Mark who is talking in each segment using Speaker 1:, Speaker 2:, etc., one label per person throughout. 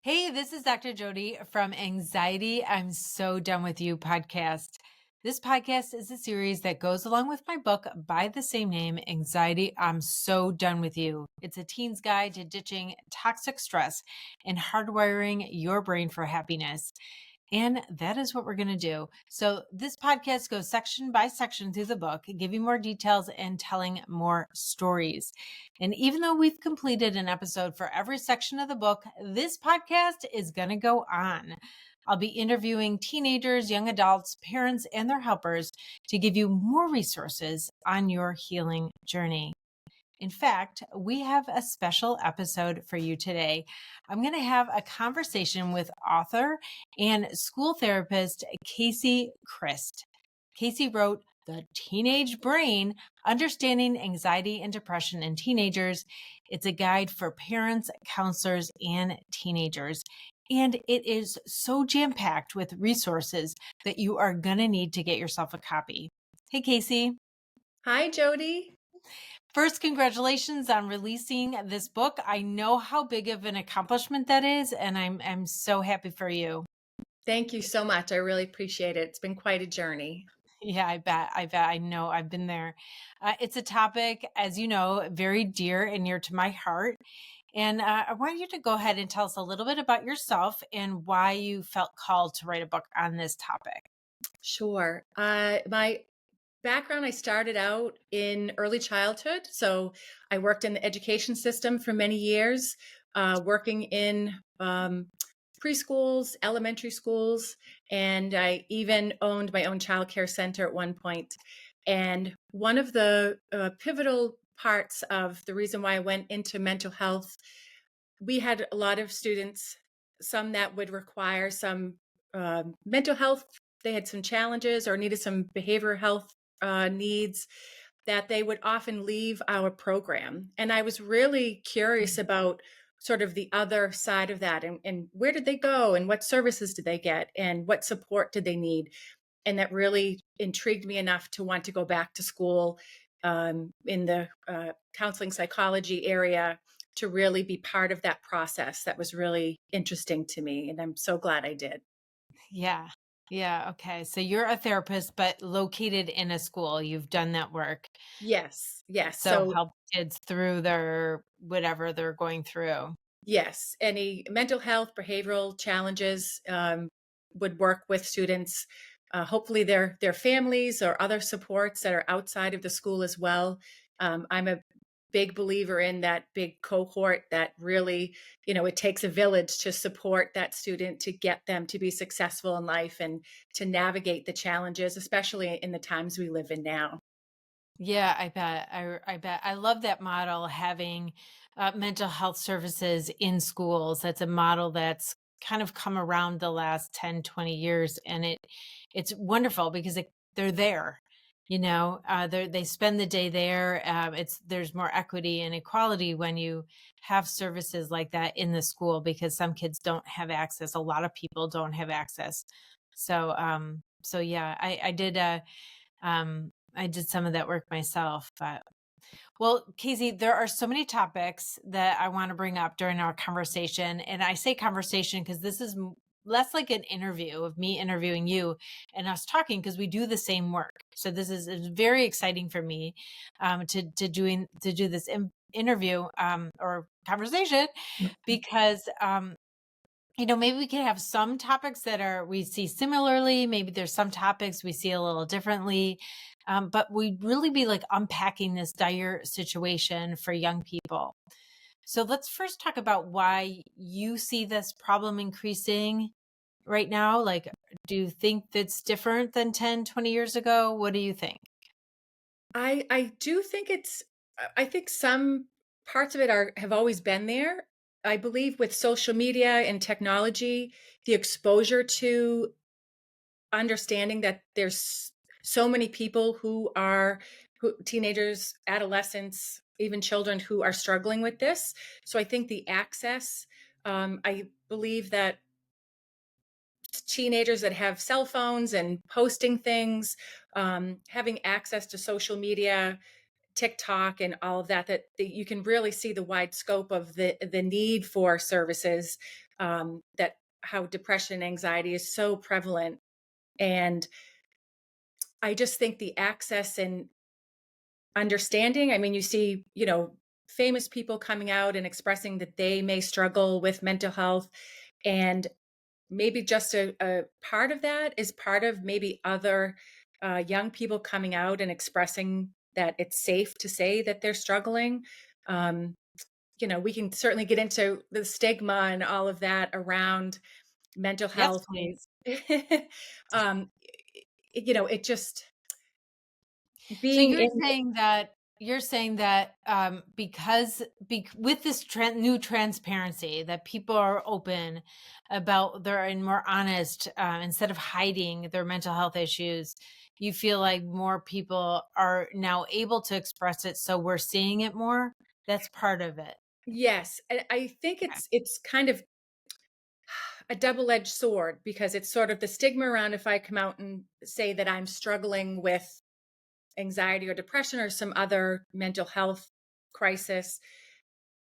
Speaker 1: Hey, this is Dr. Jodi from Anxiety I'm So Done With You podcast. This podcast is a series that goes along with my book by the same name, Anxiety I'm So Done With You. It's a teen's guide to ditching toxic stress and hardwiring your brain for happiness. And that is what we're going to do. So, this podcast goes section by section through the book, giving more details and telling more stories. And even though we've completed an episode for every section of the book, this podcast is going to go on. I'll be interviewing teenagers, young adults, parents, and their helpers to give you more resources on your healing journey. In fact, we have a special episode for you today. I'm going to have a conversation with author and school therapist Kasey Crist. Kasey wrote The Teenage Brain, Understanding Anxiety and Depression in Teenagers. It's a guide for parents, counselors, and teenagers. And it is so jam-packed with resources that you are going to need to get yourself a copy. Hey, Kasey.
Speaker 2: Hi, Jodi.
Speaker 1: First, congratulations on releasing this book. I know how big of an accomplishment that is, and I'm so happy for you.
Speaker 2: Thank you so much. I really appreciate it. It's been quite a journey.
Speaker 1: Yeah, I bet. I know. I've been there. It's a topic, as you know, very dear and near to my heart. And I want you to go ahead and tell us a little bit about yourself and why you felt called to write a book on this topic.
Speaker 2: Sure. My background, I started out in early childhood. So I worked in the education system for many years, working in preschools, elementary schools, and I even owned my own childcare center at one point. And one of the pivotal parts of the reason why I went into mental health, we had a lot of students, some that would require some mental health. They had some challenges or needed some behavioral health needs that they would often leave our program. And I was really curious about sort of the other side of that and where did they go and what services did they get and what support did they need. And that really intrigued me enough to want to go back to school in the counseling psychology area to really be part of that process. That was really interesting to me. And I'm so glad I did.
Speaker 1: Yeah. Yeah. Okay. So you're a therapist, but located in a school. You've done that work.
Speaker 2: Yes. Yes.
Speaker 1: So
Speaker 2: So
Speaker 1: help kids through their whatever they're going through.
Speaker 2: yes, any mental health, behavioral challenges would work with students. Hopefully, their families or other supports that are outside of the school as well. I'm a big believer in that big cohort that really, it takes a village to support that student to get them to be successful in life and to navigate the challenges, especially in the times we live in now.
Speaker 1: Yeah, I bet. I bet. I love that model, having mental health services in schools. That's a model that's kind of come around the last 10, 20 years. And it's wonderful because they're there, they spend the day there. There's more equity and equality when you have services like that in the school, because some kids don't have access. A lot of people don't have access. So yeah, I did some of that work myself. But well, Kasey, there are so many topics that I want to bring up during our conversation. And I say conversation because this is less like an interview of me interviewing you and us talking, because we do the same work. So this is very exciting for me to do this interview or conversation, because maybe we can have some topics that we see similarly. Maybe there's some topics we see a little differently. But we'd really be like unpacking this dire situation for young people. So let's first talk about why you see this problem increasing right now. Like, do you think that's different than 10, 20 years ago? What do you think?
Speaker 2: I do think I think some parts of it have always been there. I believe with social media and technology, the exposure to understanding that there's so many people teenagers, adolescents, even children who are struggling with this. So I think the access, I believe that teenagers that have cell phones and posting things, having access to social media, TikTok and all of that you can really see the wide scope of the need for services that how depression and anxiety is so prevalent. And I just think the access and understanding, I mean, you see, famous people coming out and expressing that they may struggle with mental health. And maybe just a part of that is part of maybe other young people coming out and expressing that it's safe to say that they're struggling. Um, we can certainly get into the stigma and all of that around mental
Speaker 1: Yes,
Speaker 2: health.
Speaker 1: please.
Speaker 2: um, it just
Speaker 1: So
Speaker 2: being in.
Speaker 1: you're saying that because with this new transparency that people are open about they're and more honest instead of hiding their mental health issues, you feel like more people are now able to express it, so we're seeing it more. That's part of it.
Speaker 2: Yes, and I think
Speaker 1: Okay.
Speaker 2: it's kind of a double-edged sword because it's sort of the stigma around if I come out and say that I'm struggling with anxiety or depression or some other mental health crisis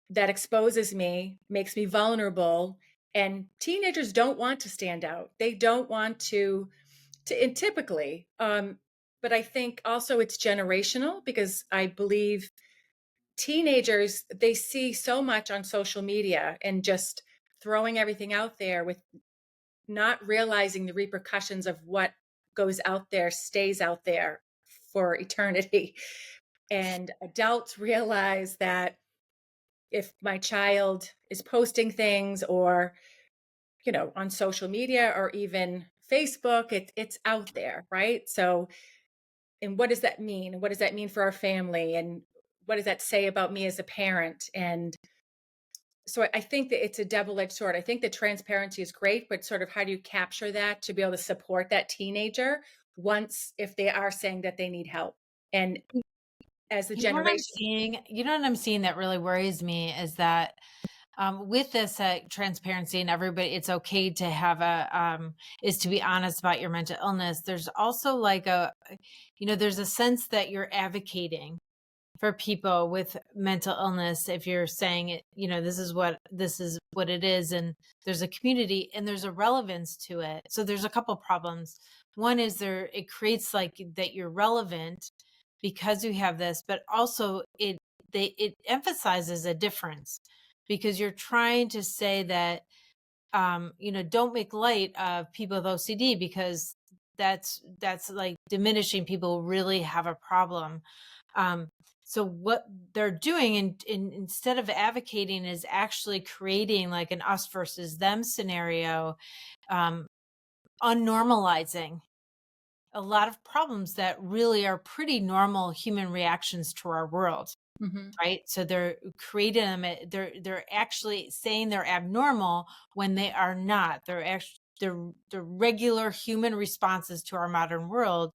Speaker 2: that exposes me, makes me vulnerable. And teenagers don't want to stand out. They don't want and typically, but I think also it's generational because I believe teenagers, they see so much on social media and just throwing everything out there with not realizing the repercussions of what goes out there stays out there for eternity. And adults realize that if my child is posting things or, on social media or even Facebook, it's out there, right? So, and what does that mean? What does that mean for our family? And what does that say about me as a parent? And so I think that it's a double-edged sword. I think the transparency is great, but sort of how do you capture that to be able to support that teenager once if they are saying that they need help? And as the
Speaker 1: You know what I'm
Speaker 2: generation.
Speaker 1: seeing? You know what I'm seeing that really worries me is that with this transparency and everybody, it's okay to have is to be honest about your mental illness. There's also like there's a sense that you're advocating for people with mental illness. If you're saying it, this is what it is. And there's a community and there's a relevance to it. So there's a couple problems. One is it creates like that you're relevant because you have this, but also it emphasizes a difference because you're trying to say that don't make light of people with OCD because that's like diminishing people who really have a problem. um so what they're doing instead of advocating is actually creating like an us versus them scenario, um unnormalizing a lot of problems that really are pretty normal human reactions to our world.
Speaker 2: Mhm.
Speaker 1: Right? So they're creating them. They're actually saying they're abnormal when they are not. They're regular human responses to our modern world.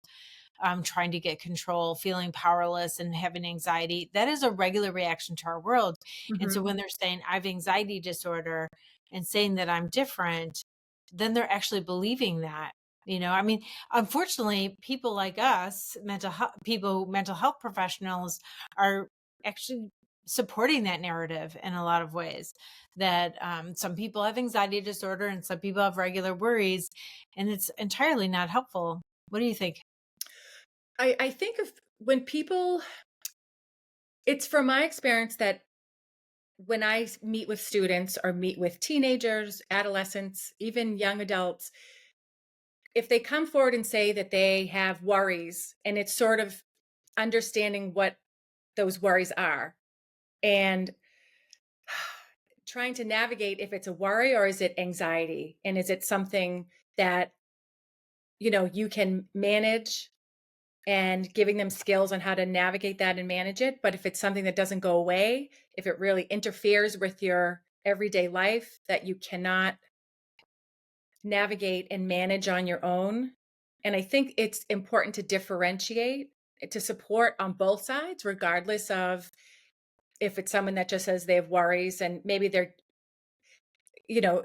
Speaker 1: Trying to get control, feeling powerless, and having anxiety. That is a regular reaction to our world. And so
Speaker 2: Mhm.
Speaker 1: when they're saying I have anxiety disorder and saying that I'm different, then they're actually believing that. I mean, unfortunately, people like us, mental health professionals, are actually supporting that narrative in a lot of ways. That some people have anxiety disorder and some people have regular worries, and it's entirely not helpful. What do you think?
Speaker 2: I think of when people, it's from my experience that when meet with students or meet with teenagers, adolescents, even young adults, if they come forward and say that they have worries, and it's sort of understanding what those worries are and trying to navigate if it's a worry or is it anxiety and is it something that you can manage and giving them skills on how to navigate that and manage it. But if it's something that doesn't go away, if it really interferes with your everyday life that you cannot navigate and manage on your own. And I think it's important to differentiate, to support on both sides, regardless of if it's someone that just says they have worries and maybe you know,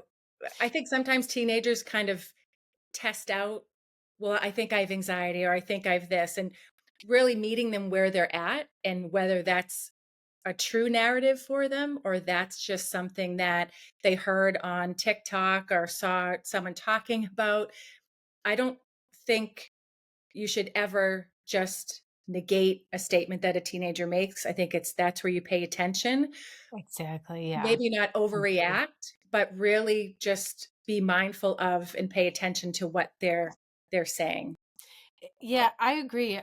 Speaker 2: I think sometimes teenagers kind of test out, well, I think I have anxiety or I think I have this, and really meeting them where they're at and whether that's a true narrative for them, or that's just something that they heard on TikTok or saw someone talking about. I don't think you should ever just negate a statement that a teenager makes. I think that's where you pay attention.
Speaker 1: Exactly. Yeah.
Speaker 2: Maybe not overreact, but really just be mindful of and pay attention to what they're saying.
Speaker 1: Yeah, I agree.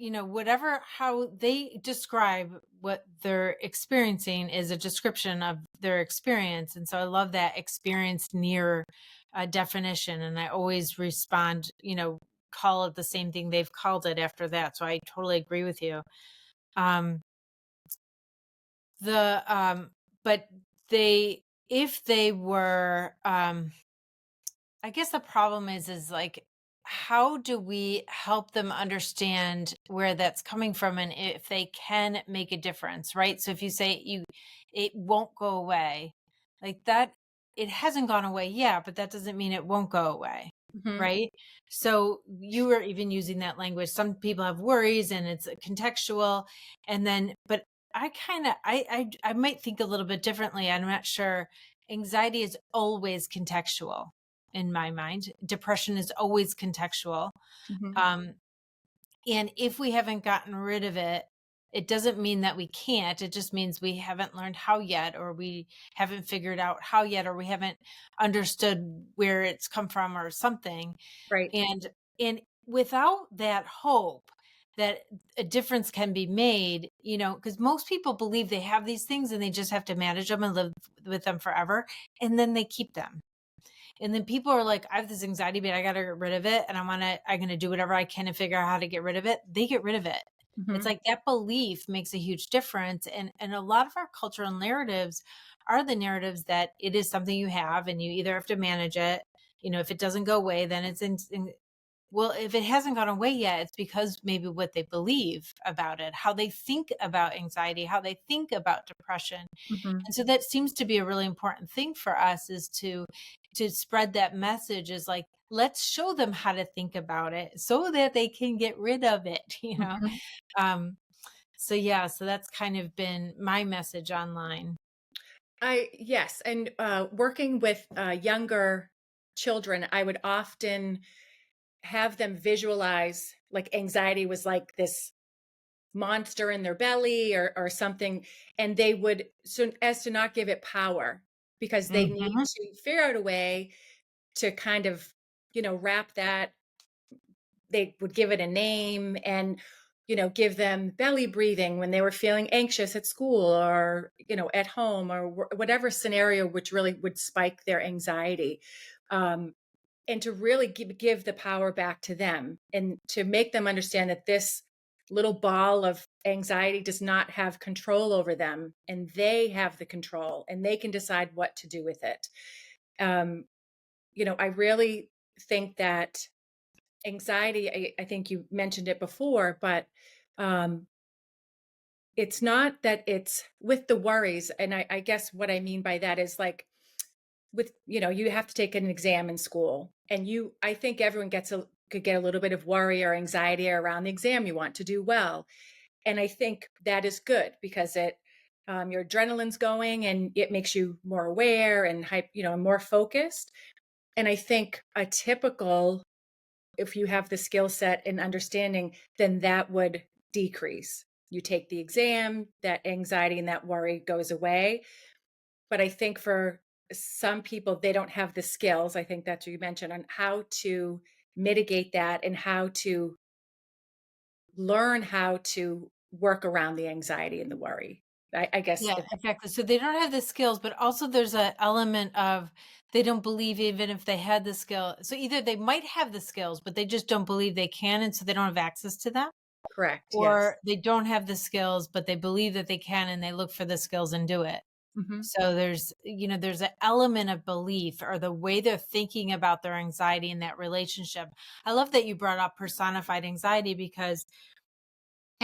Speaker 1: Whatever how they describe what they're experiencing is a description of their experience. And so I love that experience near definition. And I always respond, call it the same thing they've called it after that. So I totally agree with you. Um, the but they if they were I guess the problem is like, how do we help them understand where that's coming from and if they can make a difference, right? So if you say it won't go away, like that, it hasn't gone away, yeah, but that doesn't mean it won't go away,
Speaker 2: Mhm.
Speaker 1: right? So you were even using that language. Some people have worries and it's contextual, and then, but I kind of, I might think a little bit differently. I'm not sure. Anxiety is always contextual in my mind. Depression is always contextual.
Speaker 2: Mhm.
Speaker 1: Um, and if we haven't gotten rid of it, it doesn't mean that we can't. It just means we haven't learned how yet, or we haven't figured out how yet, or we haven't understood where it's come from or something.
Speaker 2: Right.
Speaker 1: And without that hope that a difference can be made, because most people believe they have these things and they just have to manage them and live with them forever. And then they keep them. And then people are like, I have this anxiety, but I got to get rid of it. And I'm going to do whatever I can to figure out how to get rid of it. They get rid of it. It's
Speaker 2: Mhm.
Speaker 1: like that belief makes a huge difference. And a lot of our cultural narratives are the narratives that it is something you have and you either have to manage it. If it doesn't go away, then it's well, if it hasn't gone away yet, it's because maybe what they believe about it, how they think about anxiety, how they think about depression.
Speaker 2: Mhm.
Speaker 1: And so that seems to be a really important thing for us, is to spread that message, is like, let's show them how to think about it so that they can get rid of it.
Speaker 2: Mhm.
Speaker 1: Um so yeah, so that's kind of been my message online.
Speaker 2: Yes, and working with younger children, I would often have them visualize like anxiety was like this monster in their belly or something, and they would, so as to not give it power, because they need
Speaker 1: Mhm.
Speaker 2: to figure out a way to kind of, wrap that. They would give it a name and, give them belly breathing when they were feeling anxious at school or, at home, or whatever scenario which really would spike their anxiety. Um, and to really give the power back to them and to make them understand that this little ball of anxiety does not have control over them, and they have the control and they can decide what to do with it. um, I really think that anxiety, I think you mentioned it before, but um, it's not that it's with the worries. And I guess what I mean by that is like, with, you have to take an exam in school, and I think everyone could get a little bit of worry or anxiety around the exam. You want to do well. And I think that is good because your adrenaline's going and it makes you more aware and more focused. And I think if you have the skill set and understanding, then that would decrease. You take the exam, that anxiety and that worry goes away. But I think for some people, they don't have the skills. I think that's what you mentioned, on how to mitigate that and how to learn how to work around the anxiety and the worry. I guess
Speaker 1: Yeah, exactly. So they don't have the skills, but also there's an element of they don't believe even if they had the skill. So either they might have the skills, but they just don't believe they can, and so they don't have access to them,
Speaker 2: correct. Yes.
Speaker 1: or they don't have the skills, but they believe that they can and they look for the skills and do it.
Speaker 2: Hmm.
Speaker 1: So there's an element of belief or the way they're thinking about their anxiety in that relationship. I love that you brought up personified anxiety, because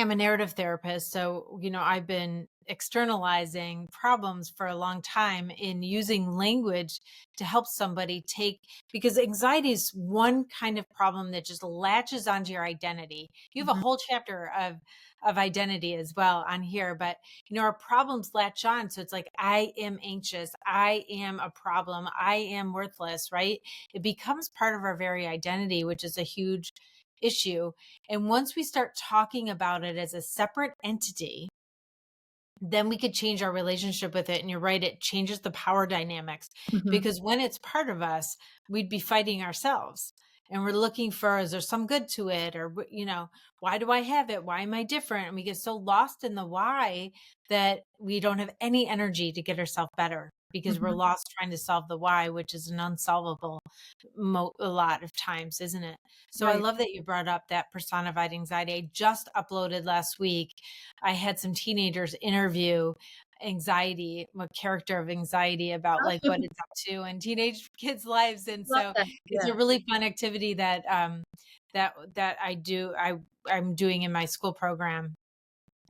Speaker 1: am a narrative therapist. So, I've been externalizing problems for a long time in using language to help somebody because anxiety is one kind of problem that just latches onto your identity. You have a
Speaker 2: Mhm.
Speaker 1: whole chapter of identity as well on here, but our problems latch on. So it's like, I am anxious. I am a problem. I am worthless, right? It becomes part of our very identity, which is a huge issue. And once we start talking about it as a separate entity, then we could change our relationship with it. And you're right, it changes the power dynamics,
Speaker 2: Mhm.
Speaker 1: because when it's part of us, we'd be fighting ourselves. And we're looking for, is there some good to it? Or, why do I have it? Why am I different? And we get so lost in the why that we don't have any energy to get ourselves better, because we're
Speaker 2: Mhm.
Speaker 1: lost trying to solve the why, which is an unsolvable a lot of times, isn't it? So I
Speaker 2: Right.
Speaker 1: love that you brought up that personified anxiety. I just uploaded last week. I had some teenagers interview anxiety, a character of anxiety, about like what it's up to in teenage kids' lives. And
Speaker 2: Love
Speaker 1: so
Speaker 2: that.
Speaker 1: it's
Speaker 2: Yeah.
Speaker 1: a really fun activity that I do. I'm doing in my school program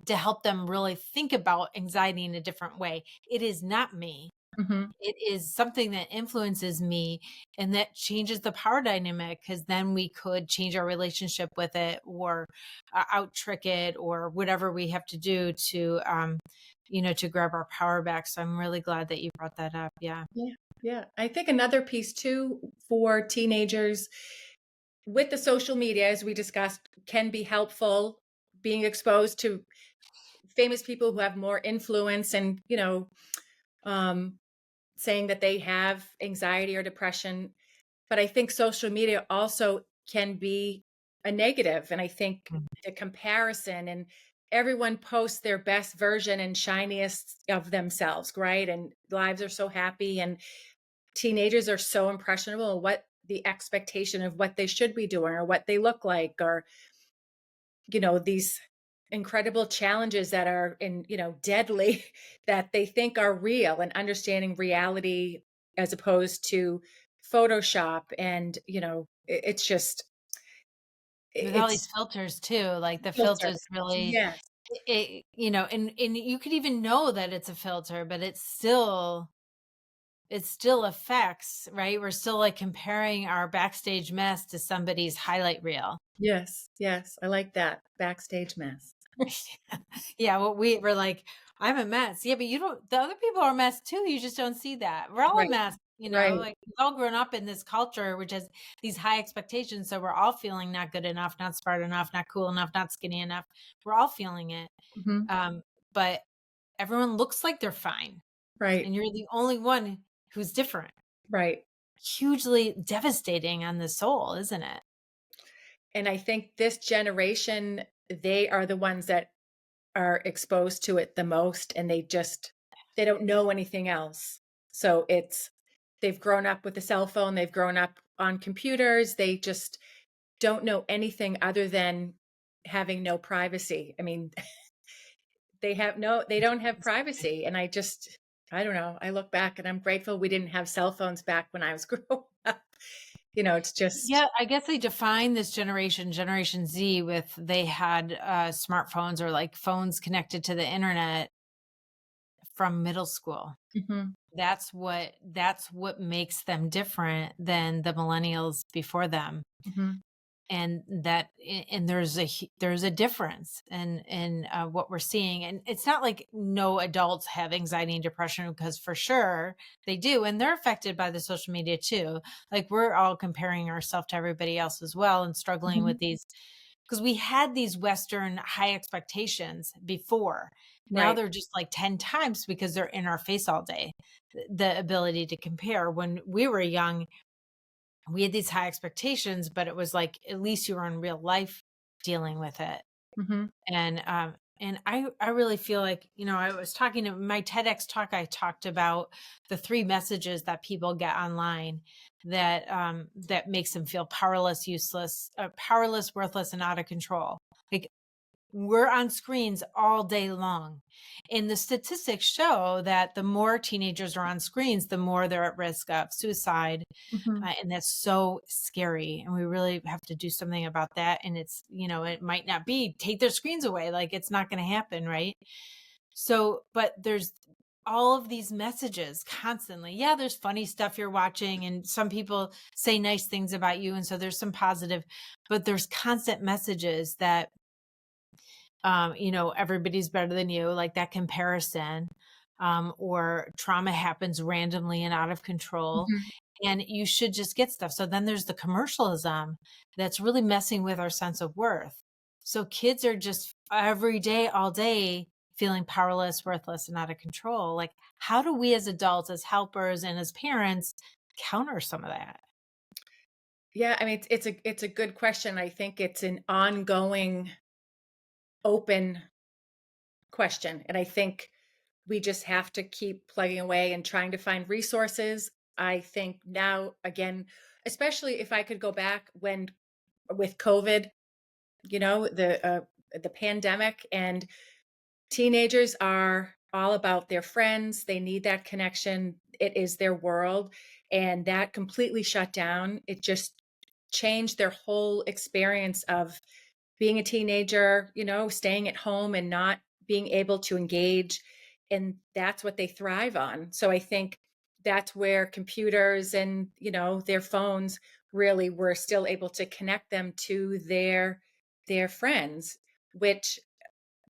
Speaker 1: to help them really think about anxiety in a different way. It is not me.
Speaker 2: Mhm.
Speaker 1: It is something that influences me, and that changes the power dynamic, because then we could change our relationship with it, or out trick it, or whatever we have to do to grab our power back. So I'm really glad that you brought that up. Yeah.
Speaker 2: Yeah. Yeah. I think another piece too for teenagers with the social media, as we discussed, can be helpful. Being exposed to famous people who have more influence and, um, saying that they have anxiety or depression. But I think social media also can be a negative. And I think
Speaker 1: Mhm.
Speaker 2: the comparison, and everyone posts their best version and shiniest of themselves, right? And lives are so happy, and teenagers are so impressionable. What the expectation of what they should be doing or what they look like, or, these incredible challenges that are deadly that they think are real, and understanding reality as opposed to Photoshop. And, it's just,
Speaker 1: With all these
Speaker 2: it's
Speaker 1: filters too, like the
Speaker 2: filter.
Speaker 1: filters really,
Speaker 2: Yes.
Speaker 1: and you could even know that it's a filter, but it still affects, right? We're still like comparing our backstage mess to somebody's highlight reel.
Speaker 2: Yes. Yes. I like that. Backstage mess.
Speaker 1: Yeah, well, we're like, I'm a mess. Yeah, but the other people are a mess too. You just don't see that. We're all a
Speaker 2: Right.
Speaker 1: mess,
Speaker 2: Right.
Speaker 1: like we've all grown up in this culture, which has these high expectations. So we're all feeling not good enough, not smart enough, not cool enough, not skinny enough. We're all feeling it.
Speaker 2: Mhm.
Speaker 1: But everyone looks like they're fine.
Speaker 2: Right.
Speaker 1: And you're the only one who's different.
Speaker 2: Right.
Speaker 1: Hugely devastating on the soul, isn't it?
Speaker 2: And I think this generation, they are the ones that are exposed to it the most, and they don't know anything else. So they've grown up with a cell phone, they've grown up on computers, they just don't know anything other than having no privacy. I mean, they don't have privacy. And I don't know. I look back and I'm grateful we didn't have cell phones back when I was growing up. It's just
Speaker 1: Yeah, I guess they define this Generation Z, with they had smartphones, or like phones connected to the internet, from middle school.
Speaker 2: Mhm.
Speaker 1: That's what makes them different than the millennials before them.
Speaker 2: Mhm.
Speaker 1: And there's a difference in what we're seeing. And it's not like no adults have anxiety and depression, because for sure they do, and they're affected by the social media too. Like, we're all comparing ourselves to everybody else as well, and struggling with
Speaker 2: Mhm.
Speaker 1: these, because we had these Western high expectations before. Now
Speaker 2: Right.
Speaker 1: they're just like 10 times, because they're in our face all day. The ability to compare, when we were young, we had these high expectations, but it was like, at least you were in real life dealing with it.
Speaker 2: Mhm.
Speaker 1: And I really feel like, I was talking to my TEDx talk. I talked about the three messages that people get online that makes them feel powerless, useless, powerless, worthless, and out of control. Like, We're on screens all day long. And the statistics show that the more teenagers are on screens, the more they're at risk of suicide.
Speaker 2: Mhm.
Speaker 1: And that's so scary. And we really have to do something about that. And it's, it might not be take their screens away. Like it's not going to happen. Right. So, but there's all of these messages constantly. Yeah, there's funny stuff you're watching, and some people say nice things about you. And so there's some positive, but there's constant messages that everybody's better than you, like that comparison, or trauma happens randomly and out of control,
Speaker 2: Mhm.
Speaker 1: and you should just get stuff. So then there's the commercialism that's really messing with our sense of worth. So kids are just every day, all day, feeling powerless, worthless, and out of control. Like, how do we as adults, as helpers, and as parents counter some of that?
Speaker 2: Yeah, I mean, it's a good question. I think it's an ongoing, open question, and I think we just have to keep plugging away and trying to find resources. I think now, again, especially if I could go back when with COVID, the pandemic, and teenagers are all about their friends. They need that connection. It is their world. And that completely shut down. It just changed their whole experience of being a teenager, staying at home and not being able to engage. And that's what they thrive on. So I think that's where computers and, their phones really were still able to connect them to their friends, which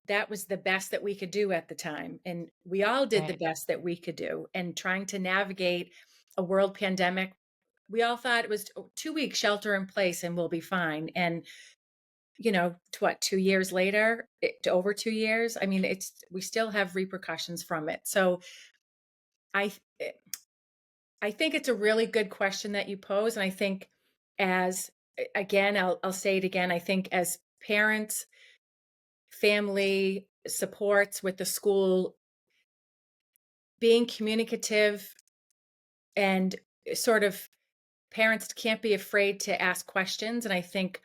Speaker 2: that was the best that we could do at the time. And we all did the
Speaker 1: Right.
Speaker 2: best that we could do. And trying to navigate a world pandemic, we all thought it was 2 weeks shelter in place and we'll be fine. And, to what, 2 years later, to over 2 years, I mean, we still have repercussions from it. So I, eh, I think it's a really good question that you pose. And I think again, I'll say it again. I think as parents, family supports with the school, being communicative and sort of parents can't be afraid to ask questions. And I think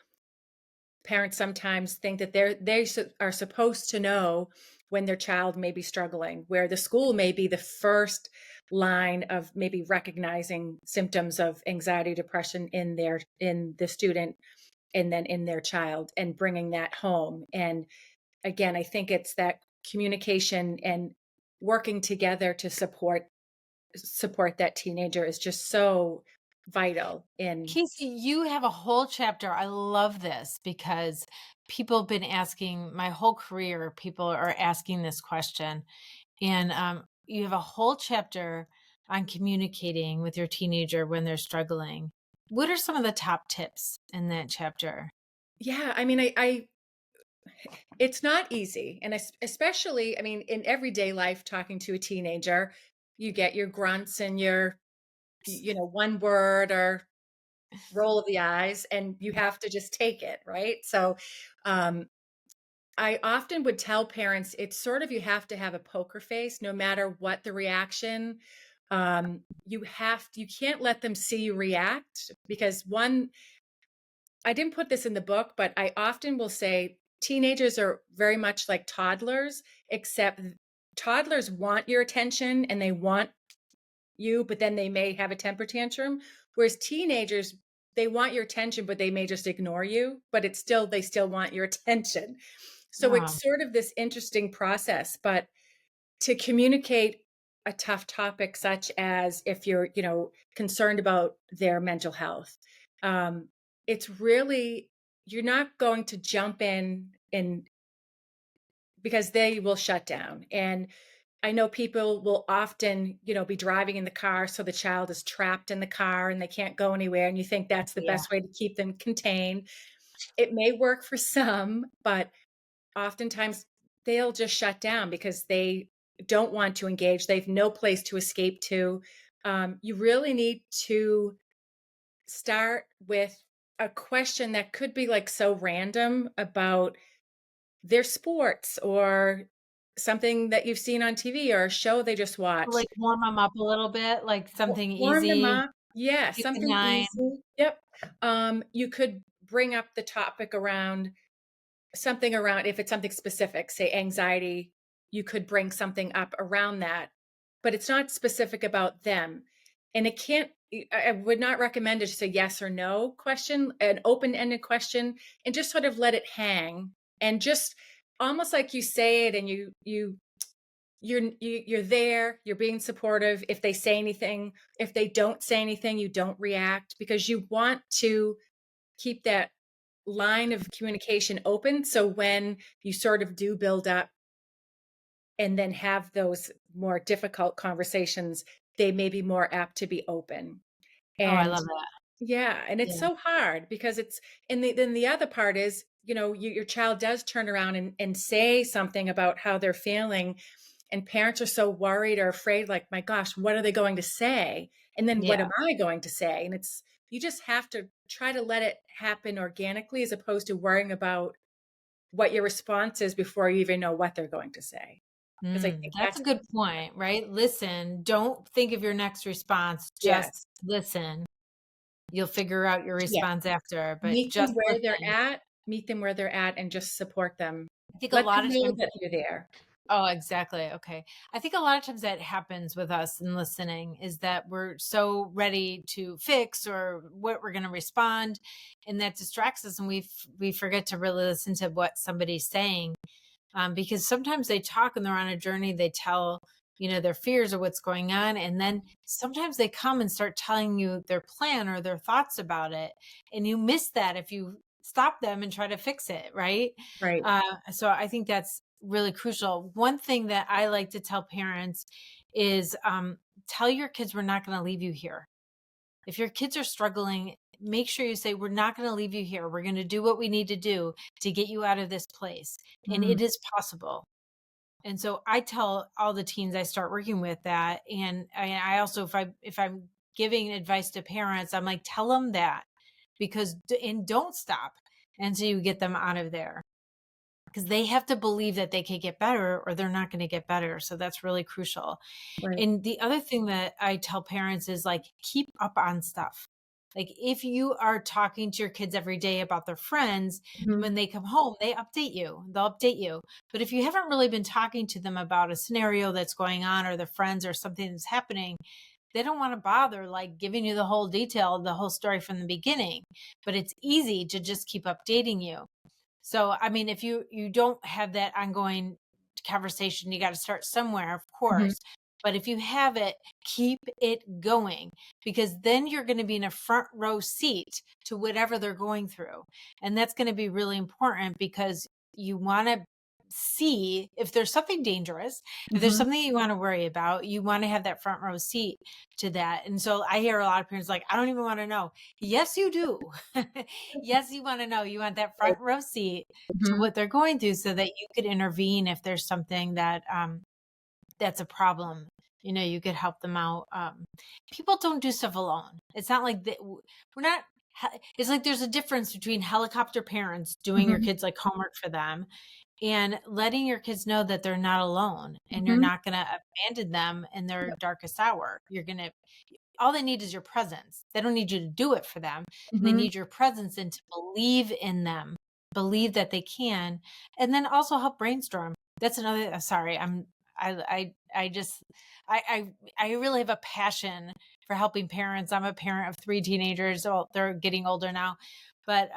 Speaker 2: parents sometimes think that are supposed to know when their child may be struggling, where the school may be the first line of maybe recognizing symptoms of anxiety, depression in the student, and then in their child, and bringing that home. And again, I think it's that communication and working together to support that teenager is just so vital in.
Speaker 1: Kasey, you have a whole chapter. I love this because people have been asking my whole career, people are asking this question. And you have a whole chapter on communicating with your teenager when they're struggling. What are some of the top tips in that chapter?
Speaker 2: Yeah, I mean, I it's not easy, and especially, I mean, in everyday life, talking to a teenager, you get your grunts and your, one word or roll of the eyes, and you have to just take it, right? So, um, I often would tell parents it's sort of, you have to have a poker face no matter what the reaction. You can't let them see you react, because I didn't put this in the book, but I often will say teenagers are very much like toddlers, except toddlers want your attention and they want you, but then they may have a temper tantrum. Whereas teenagers, they want your attention, but they may just ignore you, but they still want your attention. So
Speaker 1: Oh,
Speaker 2: it's sort of this interesting process. But to communicate a tough topic, such as if you're, concerned about their mental health, um, it's really, you're not going to jump in and, because they will shut down. And I know people will often, be driving in the car, so the child is trapped in the car and they can't go anywhere, and you think that's the
Speaker 1: yeah.
Speaker 2: best way to keep them contained. It may work for some, but oftentimes they'll just shut down because they don't want to engage. They have no place to escape to. You really need to start with a question that could be like so random about their sports, or something that you've seen on TV, or a show they just
Speaker 1: Like
Speaker 2: watched.
Speaker 1: warm them up a little bit, like something
Speaker 2: Warm them
Speaker 1: easy.
Speaker 2: up. Yeah,
Speaker 1: Keep in
Speaker 2: something
Speaker 1: mind.
Speaker 2: easy. Yep. You could bring up the topic around something around, if it's something specific, say anxiety, you could bring something up around that, but it's not specific about them. And it can't, I would not recommend it just a yes or no question, an open-ended question, and just sort of let it hang, and just almost like you say it, and you're there, you're being supportive. If they say anything, if they don't say anything, you don't react, because you want to keep that line of communication open. So when you sort of do build up and then have those more difficult conversations, they may be more apt to be open.
Speaker 1: Oh, I
Speaker 2: And
Speaker 1: love that.
Speaker 2: yeah, and it's
Speaker 1: Yeah.
Speaker 2: so hard because it's, and then the other part is, your child does turn around and say something about how they're feeling, and parents are so worried or afraid, like, my gosh, what are they going to say? And then what
Speaker 1: Yeah.
Speaker 2: am I going to say? And it's, you just have to try to let it happen organically, as opposed to worrying about what your response is before you even know what they're going to say. Because I think
Speaker 1: That's
Speaker 2: that's,
Speaker 1: a good point, right? Listen, don't think of your next response, just
Speaker 2: yes,
Speaker 1: listen. You'll figure out your
Speaker 2: yeah.
Speaker 1: response after, but
Speaker 2: Meet them
Speaker 1: just
Speaker 2: where they're
Speaker 1: listen.
Speaker 2: at, meet them where they're at, and just support them.
Speaker 1: I think a
Speaker 2: Let
Speaker 1: lot
Speaker 2: them
Speaker 1: of
Speaker 2: know
Speaker 1: times.
Speaker 2: that you're there.
Speaker 1: Oh, exactly. Okay. I think a lot of times that happens with us in listening is that we're so ready to fix or what we're going to respond, and that distracts us, and we forget to really listen to what somebody's saying. Because sometimes they talk and they're on a journey, they tell, their fears or what's going on. And then sometimes they come and start telling you their plan or their thoughts about it. And you miss that if you stop them and try to fix it. Right.
Speaker 2: Right.
Speaker 1: So I think that's really crucial. One thing that I like to tell parents is tell your kids, we're not going to leave you here. If your kids are struggling, make sure you say, we're not going to leave you here. We're going to do what we need to do to get you out of this place. And
Speaker 2: Mm,
Speaker 1: it is possible. And so I tell all the teens I start working with that. And I also, if I'm giving advice to parents, I'm like, tell them that, because, and don't stop until you get them out of there, because they have to believe that they can get better or they're not going to get better. So that's really crucial.
Speaker 2: right.
Speaker 1: And the other thing that I tell parents is, like, keep up on stuff. Like, if you are talking to your kids every day about their friends,
Speaker 2: Mhm.
Speaker 1: when they come home, they'll update you. But if you haven't really been talking to them about a scenario that's going on or their friends or something that's happening, they don't want to bother like giving you the whole detail, the whole story from the beginning. But it's easy to just keep updating you. So, I mean, if you don't have that ongoing conversation, you got to start somewhere, of
Speaker 2: Mhm.
Speaker 1: course. But if you have it, keep it going, because then you're going to be in a front row seat to whatever they're going through. And that's going to be really important, because you want to see if there's something dangerous, if there's
Speaker 2: Mhm.
Speaker 1: something you want to worry about, you want to have that front row seat to that. And so I hear a lot of parents like, I don't even want to know. Yes, you do. Yes, you want to know. You want that
Speaker 2: Right.
Speaker 1: front row seat to
Speaker 2: Mhm.
Speaker 1: what they're going through, so that you could intervene if there's something that's a problem. You could help them out. People don't do stuff alone. It's not like that. We're not. It's like there's a difference between helicopter parents doing your
Speaker 2: Mhm.
Speaker 1: kids like homework for them, and letting your kids know that they're not alone, and you're
Speaker 2: Mhm.
Speaker 1: not going to abandon them in their
Speaker 2: Yep.
Speaker 1: darkest hour. You're going to, all they need is your presence. They don't need you to do it for them. They
Speaker 2: Mhm.
Speaker 1: need your presence and to believe in them, believe that they can, and then also help brainstorm. That's another. Sorry, I just, I really have a passion for helping parents. I'm a parent of 3 teenagers. Well, they're getting older now, but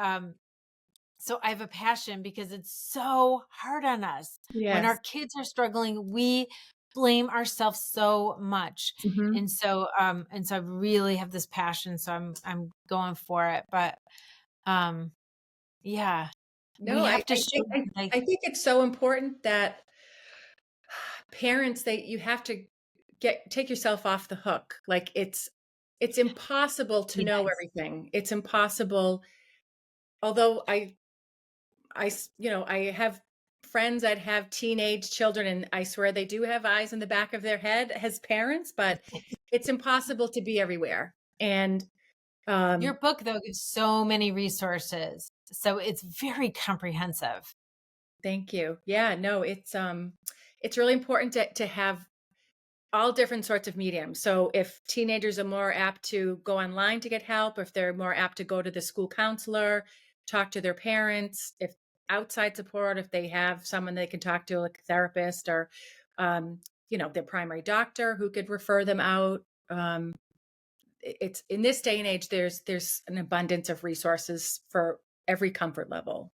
Speaker 1: so I have a passion, because it's so hard on us when our
Speaker 2: Yes.
Speaker 1: kids are struggling. We blame ourselves so much.
Speaker 2: Mhm.
Speaker 1: And so I really have this passion, so I'm going for it. But um yeah, we
Speaker 2: No,
Speaker 1: have to
Speaker 2: I
Speaker 1: show
Speaker 2: think
Speaker 1: them, like,
Speaker 2: I think it's so important that parents, that you have to take yourself off the hook. Like, it's impossible to know
Speaker 1: yes.
Speaker 2: everything. It's impossible. Although I have friends that have teenage children, and I swear they do have eyes in the back of their head as parents, but it's impossible to be everywhere. And
Speaker 1: Your
Speaker 2: um,
Speaker 1: book though gives so many resources. So it's very comprehensive.
Speaker 2: thank you. Yeah, no, it's really important to have all different sorts of mediums. So if teenagers are more apt to go online to get help, if they're more apt to go to the school counselor, talk to their parents, if outside support, if they have someone they can talk to, like a therapist or, their primary doctor who could refer them out. It's in this day and age, there's an abundance of resources for every comfort level.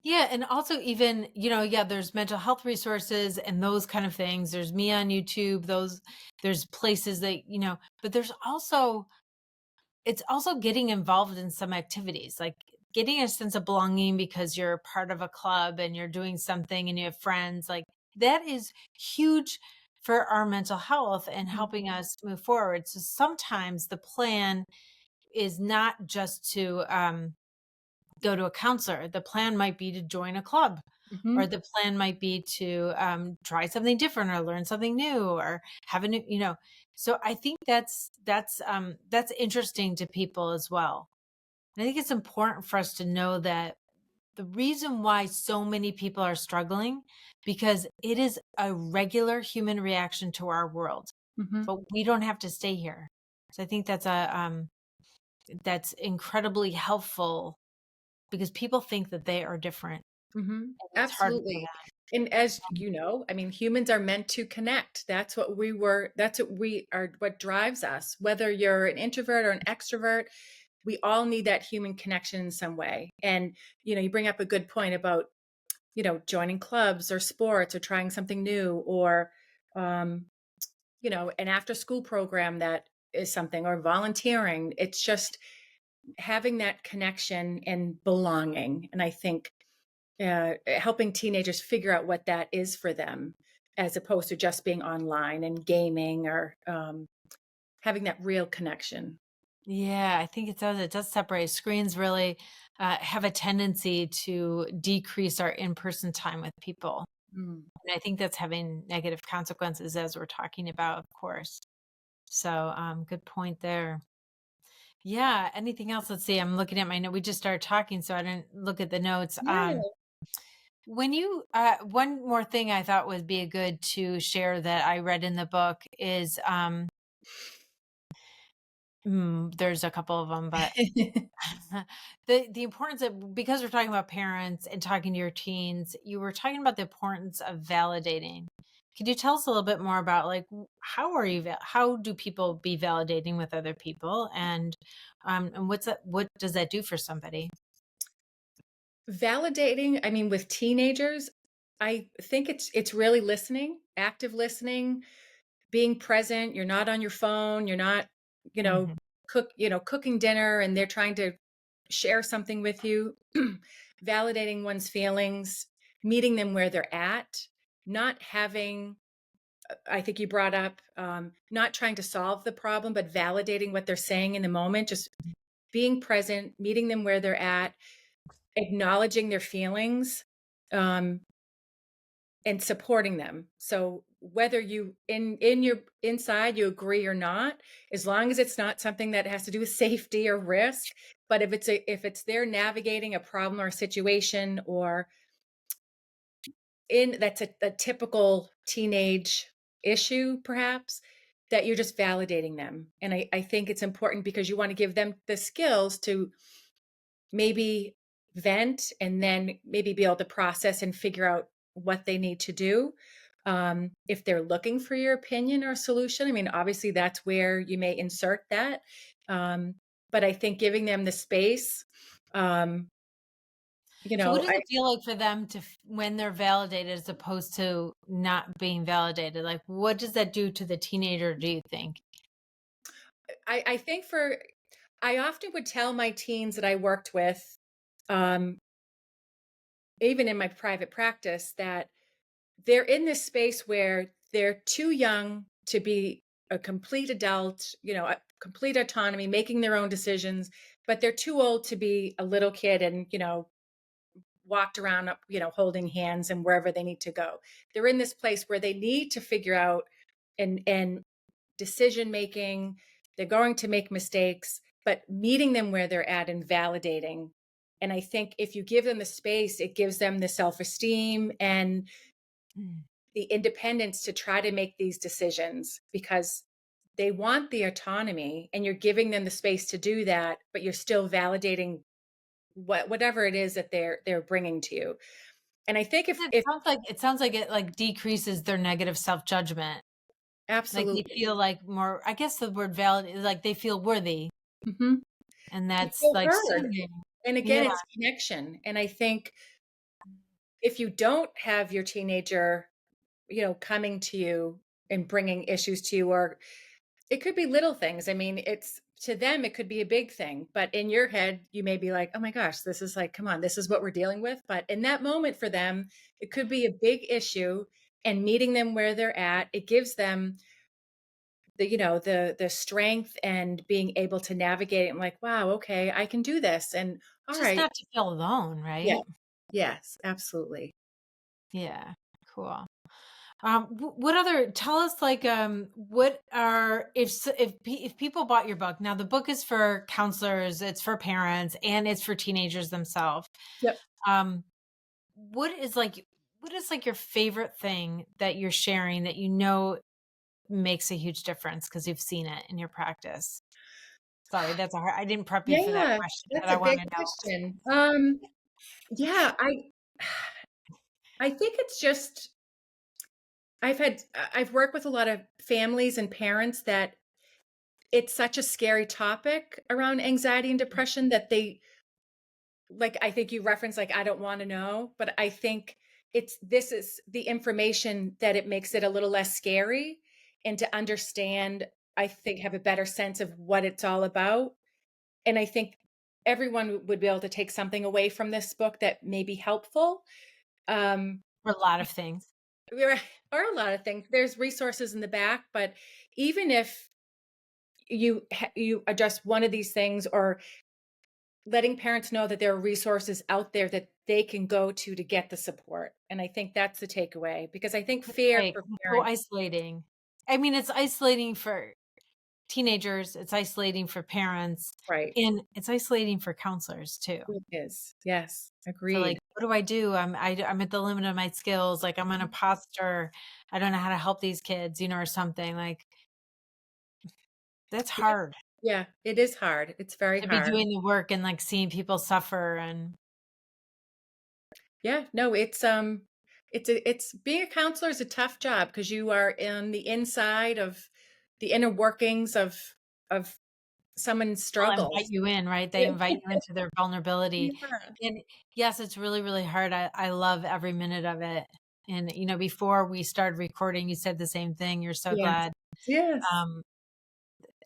Speaker 1: Yeah, and also even, yeah, there's mental health resources and those kind of things. There's me on YouTube, there's places that, but it's also getting involved in some activities, like getting a sense of belonging because you're part of a club and you're doing something and you have friends. Like that is huge for our mental health and
Speaker 2: Mhm.
Speaker 1: helping us move forward. So sometimes the plan is not just to go to a counselor. The plan might be to join a club, or
Speaker 2: Mhm.
Speaker 1: the plan might be to try something different or learn something new or have a new, So I think that's interesting to people as well. And I think it's important for us to know that the reason why so many people are struggling because it is a regular human reaction to our world,
Speaker 2: Mhm.
Speaker 1: but we don't have to stay here. So I think that's incredibly helpful because people think that they are different
Speaker 2: Mhm.
Speaker 1: and it's hard for
Speaker 2: Absolutely. And as you know, I mean, humans are meant to connect. That's what we are, what drives us. Whether you're an introvert or an extrovert, we all need that human connection in some way. And, you bring up a good point about, joining clubs or sports or trying something new or, um, an after school program that is something or volunteering. It's just having that connection and belonging. And I think helping teenagers figure out what that is for them, as opposed to just being online and gaming or having that real connection.
Speaker 1: Yeah, I think it does separate. Screens really have a tendency to decrease our in-person time with people.
Speaker 2: Mm.
Speaker 1: And I think that's having negative consequences as we're talking about, of course. So, good point there. Yeah. Anything else? Let's see. I'm looking at my note. We just started talking, so I didn't look at the notes.
Speaker 2: Yeah.
Speaker 1: When you, one more thing I thought would be good to share that I read in the book is, there's a couple of them, but the importance of, because we're talking about parents and talking to your teens, you were talking about the importance of validating. Could you tell us a little bit more about like how do people be validating with other people and what does that do for somebody?
Speaker 2: Validating, I mean, with teenagers, I think it's really listening, active listening, being present. You're not on your phone. You're not, you know,
Speaker 1: Mhm.
Speaker 2: cooking dinner and they're trying to share something with you. Validating one's feelings, meeting them where they're at, not having, I think you brought up, not trying to solve the problem, but validating what they're saying in the moment, just being present, meeting them where they're at, acknowledging their feelings, um, and supporting them. So whether you in your inside you agree or not, as long as it's not something that has to do with safety or risk, but if it's they're navigating a problem or a situation or in that's a typical teenage issue perhaps, that you're just validating them. And I think it's important because you want to give them the skills to maybe vent and then maybe be able to process and figure out what they need to do. If they're looking for your opinion or solution, I mean, obviously that's where you may insert that. Um, but I think giving them the space, um,
Speaker 1: So what does
Speaker 2: I,
Speaker 1: it feel like for them when they're validated as opposed to not being validated? Like what does that do to the teenager, do you think?
Speaker 2: I think I often would tell my teens that I worked with, um, even in my private practice, that they're in this space where they're too young to be a complete adult, a complete autonomy, making their own decisions, but they're too old to be a little kid and, walked around, holding hands and wherever they need to go. They're in this place where they need to figure out and decision making. They're going to make mistakes, but meeting them where they're at and validating. And I think if you give them the space, it gives them the self esteem and
Speaker 1: Mm.
Speaker 2: the independence to try to make these decisions because they want the autonomy and you're giving them the space to do that, but you're still validating whatever it is that they're bringing to you. And I think
Speaker 1: It
Speaker 2: if
Speaker 1: sounds like it, like, decreases their negative self-judgment. Like, they
Speaker 2: absolutely.
Speaker 1: feel, like, more I guess the word valid is, like, they feel worthy,
Speaker 2: Hmm.
Speaker 1: and
Speaker 2: You
Speaker 1: that's,
Speaker 2: feel
Speaker 1: like,
Speaker 2: heard.
Speaker 1: soothing.
Speaker 2: And
Speaker 1: Yeah.
Speaker 2: again, it's connection. And I think if you don't have your teenager, coming to you and bringing issues to you, or it could be little things. I mean, it's to them, it could be a big thing, but in your head, you may be like, oh my gosh, this is like, come on, this is what we're dealing with. But in that moment for them, it could be a big issue, and meeting them where they're at, it gives them the strength and being able to navigate it. I'm like, wow, okay, I can do this. And all
Speaker 1: Just
Speaker 2: right.
Speaker 1: not to feel alone,
Speaker 2: Yeah.
Speaker 1: right?
Speaker 2: Yes, absolutely.
Speaker 1: Yeah, cool. What other tell us, like, what are if people bought your book. Now the book is for counselors, it's for parents, and it's for teenagers themselves.
Speaker 2: Yep.
Speaker 1: Um, what is like your favorite thing that you're sharing that makes a huge difference because you've seen it in your practice? Sorry, that's a hard I didn't prep you for that
Speaker 2: Yeah,
Speaker 1: question, but
Speaker 2: that's
Speaker 1: I
Speaker 2: a
Speaker 1: want
Speaker 2: big
Speaker 1: to know.
Speaker 2: question. Yeah, I think it's just I've worked with a lot of families and parents that it's such a scary topic around anxiety and depression that they like I think you referenced like I don't want to know, but I think this is the information that it makes it a little less scary, and to understand, I think have a better sense of what it's all about. And I think everyone would be able to take something away from this book that may be helpful. Um,
Speaker 1: For a lot of things.
Speaker 2: there are a lot of things. There's resources in the back, but even if you address one of these things, or letting parents know that there are resources out there that they can go to get the support. And I think that's the takeaway, because I think fear
Speaker 1: Right,
Speaker 2: for
Speaker 1: 'cause it's so
Speaker 2: parents.
Speaker 1: isolating. I mean, it's isolating for teenagers, it's isolating for parents,
Speaker 2: Right.
Speaker 1: and it's isolating for counselors too.
Speaker 2: It is. Yes.
Speaker 1: To, like,
Speaker 2: Agreed.
Speaker 1: what do I do? I'm at the limit of my skills, like, I'm an
Speaker 2: Mhm.
Speaker 1: imposter, I don't know how to help these kids, or something, like, that's
Speaker 2: Yeah.
Speaker 1: hard
Speaker 2: Yeah. It is hard. It's very
Speaker 1: to be
Speaker 2: hard.
Speaker 1: doing the work and, like, seeing people suffer and
Speaker 2: Yeah. No, it's being a counselor is a tough job because you are in the inside of the inner workings of someone's
Speaker 1: people invite
Speaker 2: struggles.
Speaker 1: you in, right? They
Speaker 2: Yeah.
Speaker 1: invite you into their vulnerability,
Speaker 2: Yeah.
Speaker 1: and yes, it's really, really hard. I love every minute of it, and, before we started recording, you said the same thing. You're so
Speaker 2: Yes.
Speaker 1: glad,
Speaker 2: Yes.
Speaker 1: um,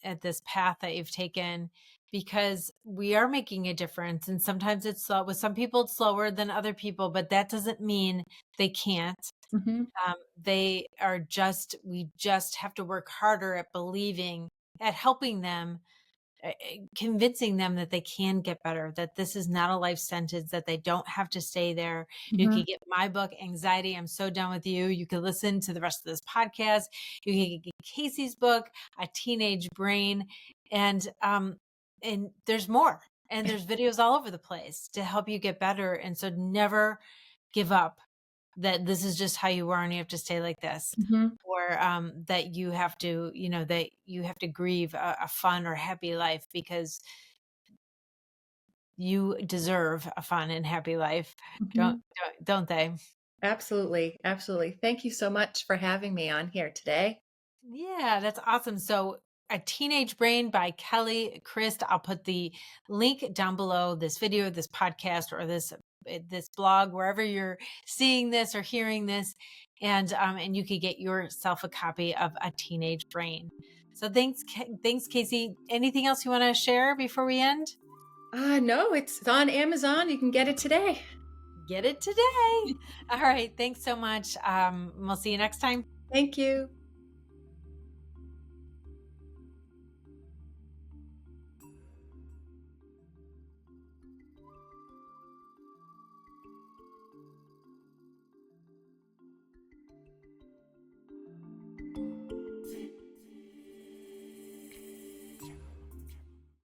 Speaker 1: at this path that you've taken because we are making a difference, and sometimes it's slow. With some people, it's slower than other people, but that doesn't mean they can't.
Speaker 2: Mhm.
Speaker 1: We just have to work harder at believing, at helping them, convincing them that they can get better, that this is not a life sentence, that they don't have to stay there. You can
Speaker 2: Mhm.
Speaker 1: get my book, Anxiety, I'm So Done With You. You can listen to the rest of this podcast. You can get Kasey's book, A Teenage Brain. And there's more. And there's videos all over the place to help you get better. And so never give up that this is just how you are and you have to stay like this,
Speaker 2: Mhm.
Speaker 1: or that you have to grieve a fun or happy life because you deserve a fun and happy life,
Speaker 2: Mhm.
Speaker 1: don't they?
Speaker 2: Absolutely, absolutely. Thank you so much for having me on here today.
Speaker 1: Yeah, that's awesome. So, A Teenage Brain by Kasey Crist. I'll put the link down below this video, this podcast, or this blog, wherever you're seeing this or hearing this, and you could get yourself a copy of A Teenage Brain. So thanks, Kasey. Anything else you want to share before we end?
Speaker 2: No, it's on Amazon. You can get it today.
Speaker 1: Get it today. All right. Thanks so much. We'll see you next time.
Speaker 2: Thank you.